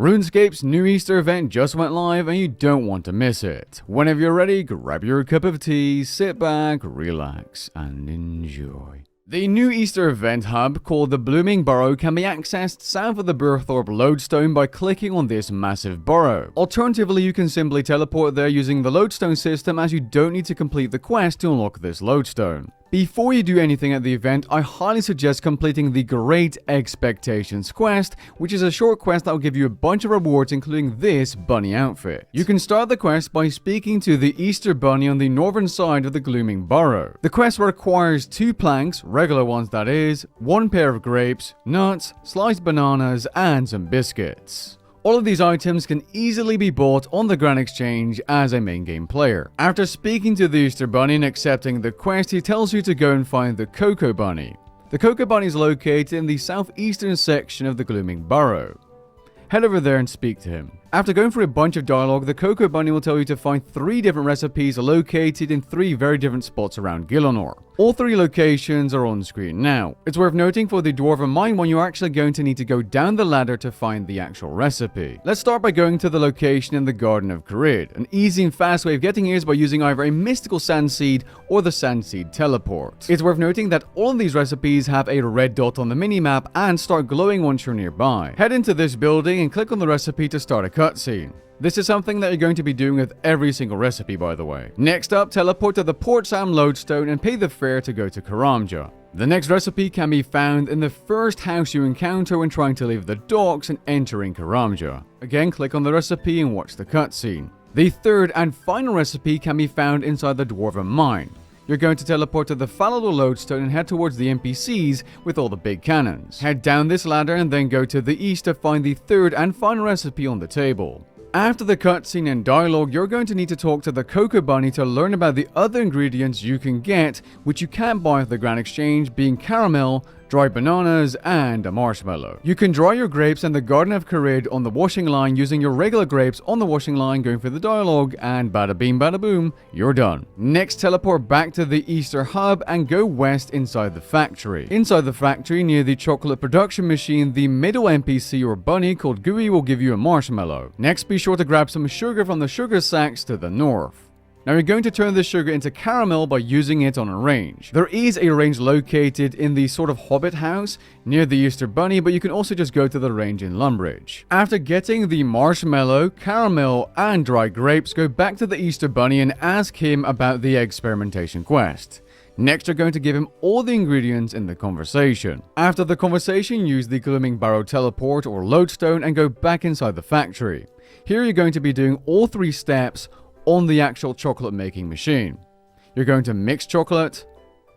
RuneScape's new Easter event just went live and you don't want to miss it. Whenever you're ready, grab your cup of tea, sit back, relax, and enjoy. The new Easter event hub called the Blooming Burrow can be accessed south of the Burthorpe lodestone by clicking on this massive burrow. Alternatively, you can simply teleport there using the lodestone system, as you don't need to complete the quest to unlock this lodestone. Before you do anything at the event, I highly suggest completing the Great Expectations quest, which is a short quest that will give you a bunch of rewards, including this bunny outfit. You can start the quest by speaking to the Easter bunny on the northern side of the Glooming Burrow. The quest requires 2 planks, regular ones that is, 1 pair of grapes, nuts, sliced bananas, and some biscuits. All of these items can easily be bought on the Grand Exchange as a main game player. After speaking to the Easter Bunny and accepting the quest, he tells you to go and find the Cocoa Bunny. The Cocoa Bunny is located in the southeastern section of the Glooming Burrow. Head over there and speak to him. After going through a bunch of dialogue, the Cocoa Bunny will tell you to find 3 different recipes located in 3 very different spots around Gielinor. All 3 locations are on screen now. It's worth noting for the Dwarven Mine one, you're actually going to need to go down the ladder to find the actual recipe. Let's start by going to the location in the Garden of Carid. An easy and fast way of getting here is by using either a mystical sand seed or the sand seed teleport. It's worth noting that all of these recipes have a red dot on the minimap and start glowing once you're nearby. Head into this building and click on the recipe to start a cutscene. This is something that you're going to be doing with every single recipe, by the way. Next up, teleport to the Port Sam lodestone and pay the fare to go to Karamja. The next recipe can be found in the first house you encounter when trying to leave the docks and entering Karamja. Again, click on the recipe and watch the cutscene. The third and final recipe can be found inside the Dwarven Mine. You're going to teleport to the Falador lodestone and head towards the NPCs with all the big cannons. Head down this ladder and then go to the east to find the third and final recipe on the table. After the cutscene and dialogue, you're going to need to talk to the Cocoa Bunny to learn about the other ingredients you can get, which you can't buy at the Grand Exchange, being caramel, dried bananas, and a marshmallow. You can dry your grapes in the Garden of Carid on the washing line using your regular grapes on the washing line, going for the dialogue, and bada bing bada boom, you're done. Next, teleport back to the Easter Hub and go west inside the factory. Inside the factory, near the chocolate production machine, the middle NPC or bunny called Gooey will give you a marshmallow. Next, be sure to grab some sugar from the sugar sacks to the north. Now you're going to turn this sugar into caramel by using it on a range. There is a range located in the sort of hobbit house near the Easter Bunny, but you can also just go to the range in Lumbridge. After getting the marshmallow, caramel, and dried grapes, go back to the Easter Bunny and ask him about the experimentation quest. Next, you're going to give him all the ingredients in the conversation. After the conversation, use the Glooming Burrow teleport or lodestone and go back inside the factory. Here you're going to be doing all 3 steps on the actual chocolate making machine. You're going to mix chocolate,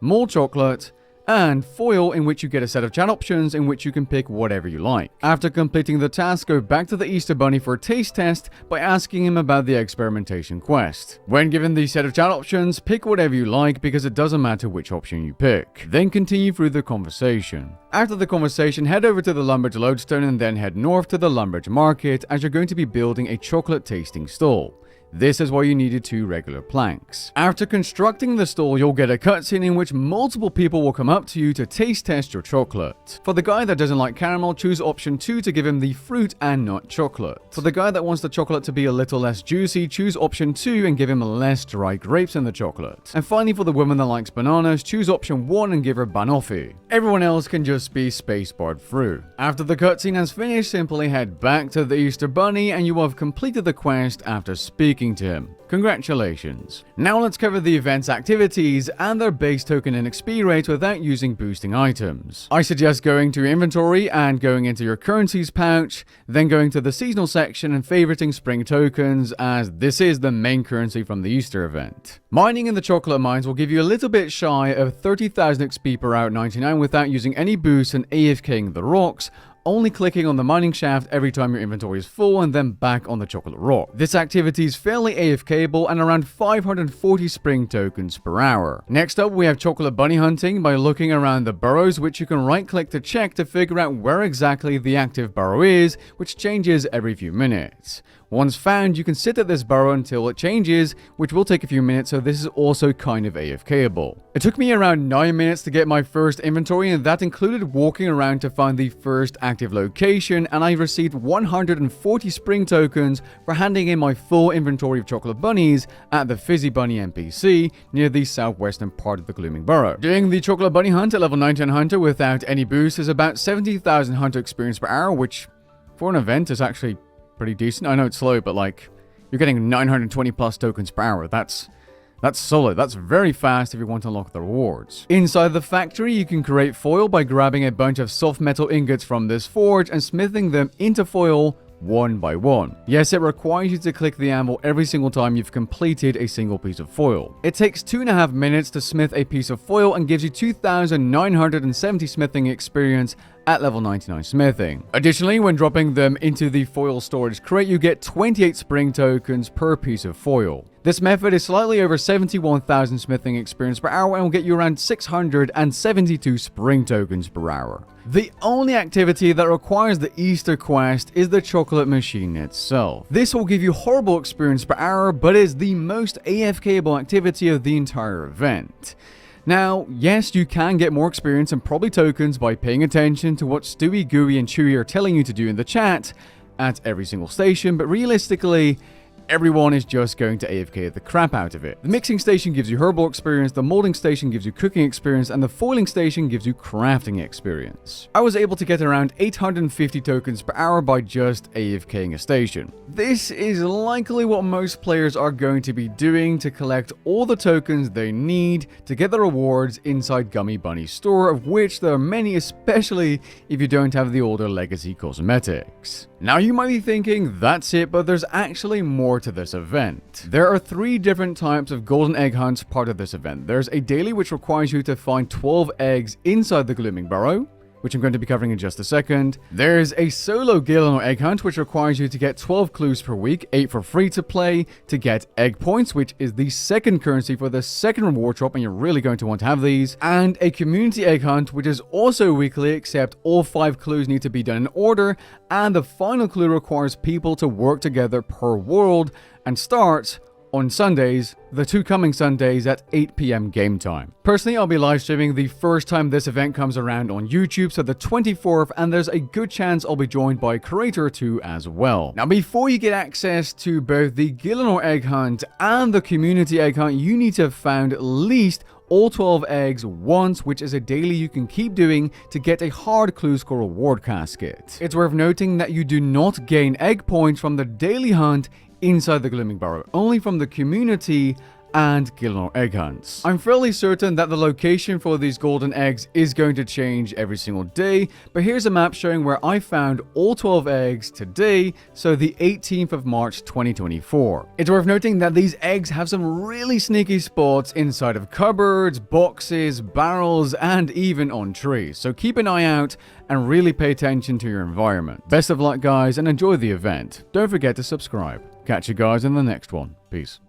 mold chocolate, and foil, in which you get a set of chat options in which you can pick whatever you like. After completing the task, go back to the Easter Bunny for a taste test by asking him about the experimentation quest. When given the set of chat options, pick whatever you like because it doesn't matter which option you pick. Then continue through the conversation. After the conversation, head over to the Lumbridge lodestone and then head north to the Lumbridge market, as you're going to be building a chocolate tasting stall. This is why you needed 2 regular planks. After constructing the stall, you'll get a cutscene in which multiple people will come up to you to taste test your chocolate. For the guy that doesn't like caramel, choose option 2 to give him the fruit and nut chocolate. For the guy that wants the chocolate to be a little less juicy, choose option 2 and give him less dry grapes in the chocolate. And finally, for the woman that likes bananas, choose option 1 and give her banoffee. Everyone else can just be spacebarred through. After the cutscene has finished, simply head back to the Easter Bunny and you will have completed the quest after speaking to him. Congratulations. Now let's cover the event's activities and their base token and XP rate without using boosting items. I suggest going to your inventory and going into your currencies pouch, then going to the seasonal section and favoriting spring tokens, as this is the main currency from the Easter event. Mining in the chocolate mines will give you a little bit shy of 30,000 XP per hour at 99 without using any boosts and AFKing the rocks, only clicking on the mining shaft every time your inventory is full and then back on the chocolate rock. This activity is fairly AFKable and around 540 spring tokens per hour. Next up, we have chocolate bunny hunting by looking around the burrows, which you can right click to check to figure out where exactly the active burrow is, which changes every few minutes. Once found, you can sit at this burrow until it changes, which will take a few minutes, so this is also kind of AFKable. It took me around 9 minutes to get my first inventory, and that included walking around to find the first active location, and I received 140 spring tokens for handing in my full inventory of chocolate bunnies at the Fizzy Bunny NPC near the southwestern part of the Glooming Burrow. Doing the chocolate bunny hunt at level 19 hunter without any boost is about 70,000 hunter experience per hour, which for an event is actually pretty decent. I know it's slow, but like, you're getting 920 plus tokens per hour. That's solid. That's very fast if you want to unlock the rewards. Inside the factory, you can create foil by grabbing a bunch of soft metal ingots from this forge and smithing them into foil one by one. Yes, it requires you to click the anvil every single time you've completed a single piece of foil. It takes 2.5 minutes to smith a piece of foil and gives you 2,970 smithing experience at level 99 smithing. Additionally, when dropping them into the foil storage crate, you get 28 spring tokens per piece of foil. This method is slightly over 71,000 smithing experience per hour and will get you around 672 spring tokens per hour. The only activity that requires the Easter quest is the chocolate machine itself. This will give you horrible experience per hour, but is the most AFKable activity of the entire event. Now, yes, you can get more experience and probably tokens by paying attention to what Stewie, Gooey, and Chewy are telling you to do in the chat at every single station, but realistically, everyone is just going to AFK the crap out of it. The mixing station gives you herbal experience, the molding station gives you cooking experience, and the foiling station gives you crafting experience. I was able to get around 850 tokens per hour by just AFKing a station. This is likely what most players are going to be doing to collect all the tokens they need to get the rewards inside Gummy Bunny's store, of which there are many, especially if you don't have the older legacy cosmetics. Now you might be thinking, that's it, but there's actually more to this event. There are 3 different types of golden egg hunts part of this event. There's a daily which requires you to find 12 eggs inside the Glooming Burrow, which I'm going to be covering in just a second. There's a solo Galen or egg hunt, which requires you to get 12 clues per week, 8 for free to play, to get egg points, which is the second currency for the second reward drop, and you're really going to want to have these. And a community egg hunt, which is also weekly, except all 5 clues need to be done in order, and the final clue requires people to work together per world, and starts on Sundays, the 2 coming Sundays at 8 PM game time. Personally, I'll be live streaming the first time this event comes around on YouTube, so the 24th, and there's a good chance I'll be joined by a creator or 2 as well. Now, before you get access to both the Gillinor Egg Hunt and the Community Egg Hunt, you need to have found at least all 12 eggs once, which is a daily you can keep doing to get a hard clue score reward casket. It's worth noting that you do not gain egg points from the daily hunt inside the Glooming Burrow, only from the community and Gilnor egg hunts. I'm fairly certain that the location for these golden eggs is going to change every single day, but here's a map showing where I found all 12 eggs today, so the 18th of March 2024. It's worth noting that these eggs have some really sneaky spots inside of cupboards, boxes, barrels, and even on trees, so keep an eye out and really pay attention to your environment. Best of luck guys, and enjoy the event. Don't forget to subscribe. Catch you guys in the next one. Peace.